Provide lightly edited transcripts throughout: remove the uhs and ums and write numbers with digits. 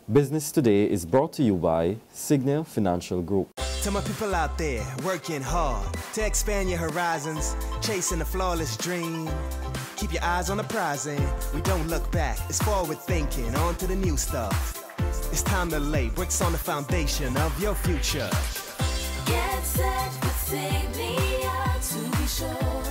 Business Today is brought to you by Signia Financial Group. To my people out there working hard to expand your horizons, chasing a flawless dream. Keep your eyes on the prize and we don't look back. It's forward thinking, on to the new stuff. It's time to lay bricks on the foundation of your future. Get set with Signia to be sure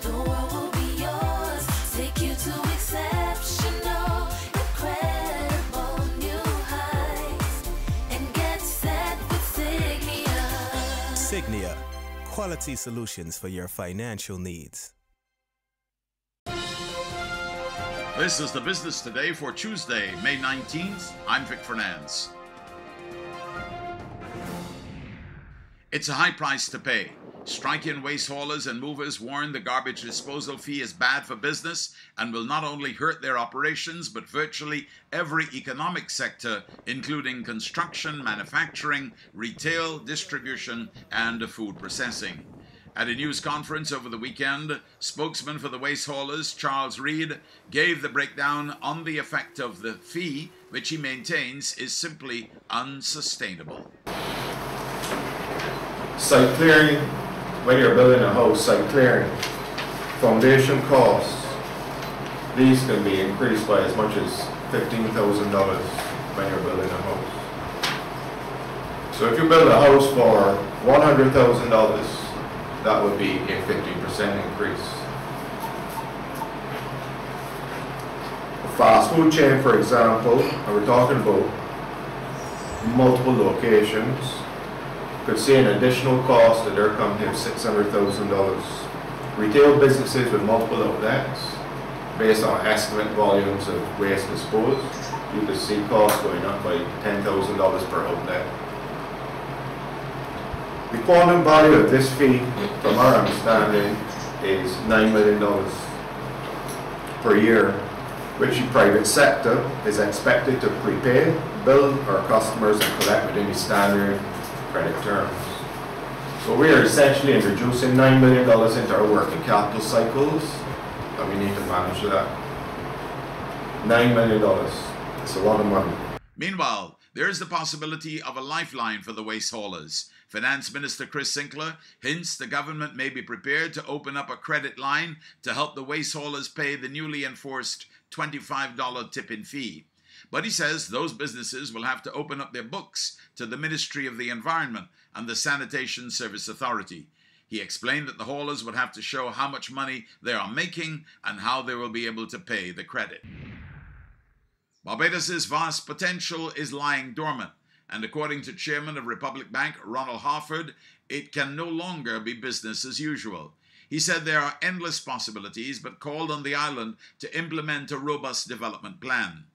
the world will be yours. Take you to exceptional, incredible new heights. And get set with Signia. Signia, quality solutions for your financial needs. This is the Business Today for Tuesday, May 19th. I'm Vic Fernandez. It's a high price to pay. Striking waste haulers and movers warn the garbage disposal fee is bad for business and will not only hurt their operations, but virtually every economic sector, including construction, manufacturing, retail, distribution, and food processing. At a news conference over the weekend, spokesman for the waste haulers, Charles Reed, gave the breakdown on the effect of the fee, which he maintains is simply unsustainable. Site clearing, when you're building a house, site clearing, foundation costs, these can be increased by as much as $15,000 when you're building a house. So if you build a house for $100,000, that would be a 50% increase. A fast food chain, for example, and we're talking about multiple locations, could see an additional cost to their company of $600,000. Retail businesses with multiple outlets, based on estimate volumes of waste disposed, you could see costs going up by $10,000 per outlet. The quantum value of this fee, from our understanding, is $9 million per year, which the private sector is expected to prepay, bill our customers and collect within the standard credit terms. So we are essentially introducing $9 million into our working capital cycles, and we need to manage that. $9 million, it's a lot of money. Meanwhile, there is the possibility of a lifeline for the waste haulers. Finance Minister Chris Sinclair hints the government may be prepared to open up a credit line to help the waste haulers pay the newly enforced $25 tip-in fee. But he says those businesses will have to open up their books to the Ministry of the Environment and the Sanitation Service Authority. He explained that the haulers would have to show how much money they are making and how they will be able to pay the credit. Barbados' vast potential is lying dormant, and according to Chairman of Republic Bank Ronald Harford, it can no longer be business as usual. He said there are endless possibilities, but called on the island to implement a robust development plan.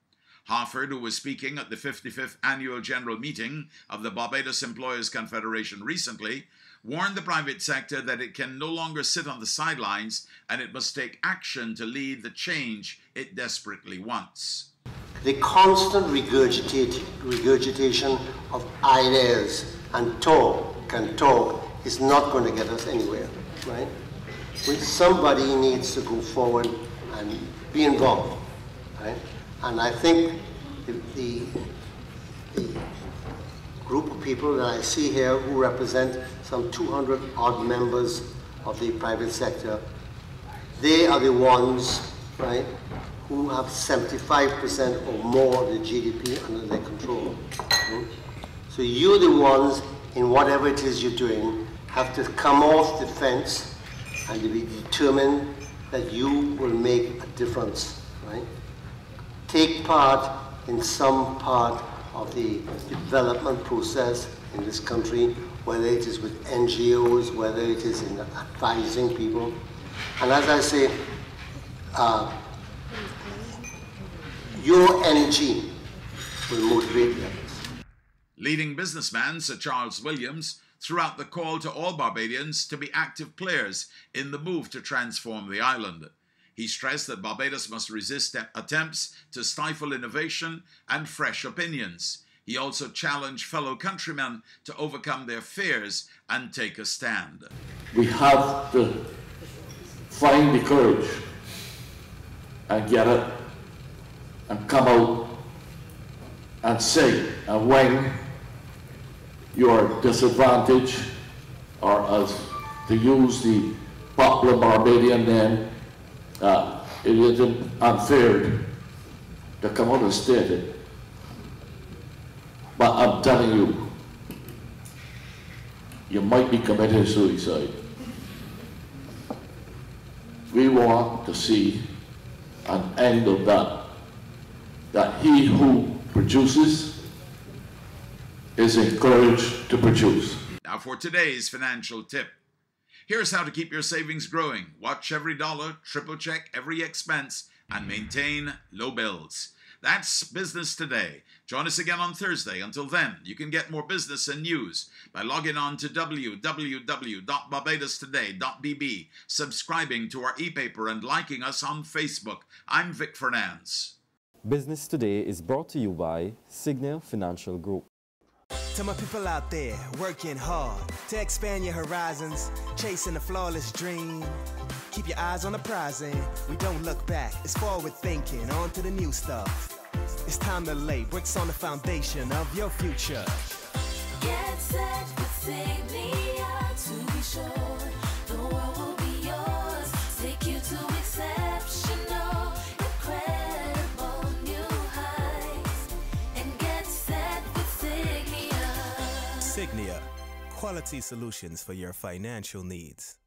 Harford, who was speaking at the 55th Annual General Meeting of the Barbados Employers Confederation recently, warned the private sector that it can no longer sit on the sidelines and it must take action to lead the change it desperately wants. The constant regurgitation of ideas and talk is not going to get us anywhere, right? Somebody needs to go forward and be involved, right? And I think the group of people that I see here who represent some 200 odd members of the private sector, they are the ones, right, who have 75% or more of the GDP under their control. Right? So you're the ones, in whatever it is you're doing, have to come off the fence and to be determined that you will make a difference, right? Take part in some part of the development process in this country, whether it is with NGOs, whether it is in advising people. And as I say, your energy will motivate others. Leading businessman Sir Charles Williams threw out the call to all Barbadians to be active players in the move to transform the island. He stressed that Barbados must resist attempts to stifle innovation and fresh opinions. He also challenged fellow countrymen to overcome their fears and take a stand. We have to find the courage and get it and come out and say, and when you're disadvantaged, or as to use the popular Barbadian name, it is unfair to come out and state it. But I'm telling you, you might be committing suicide. We want to see an end of that he who produces is encouraged to produce. Now for today's financial tip. Here's how to keep your savings growing. Watch every dollar, triple check every expense, and maintain low bills. That's Business Today. Join us again on Thursday. Until then, you can get more business and news by logging on to www.barbadostoday.bb, subscribing to our e-paper, and liking us on Facebook. I'm Vic Fernandez. Business Today is brought to you by Signal Financial Group. To my people out there working hard to expand your horizons, chasing a flawless dream. Keep your eyes on the prize and we don't look back. It's forward thinking, on to the new stuff. It's time to lay bricks on the foundation of your future. Get set with Signia to be sure the world will be yours. Take you to exceptional, incredible new heights. And get set with Signia. Signia, quality solutions for your financial needs.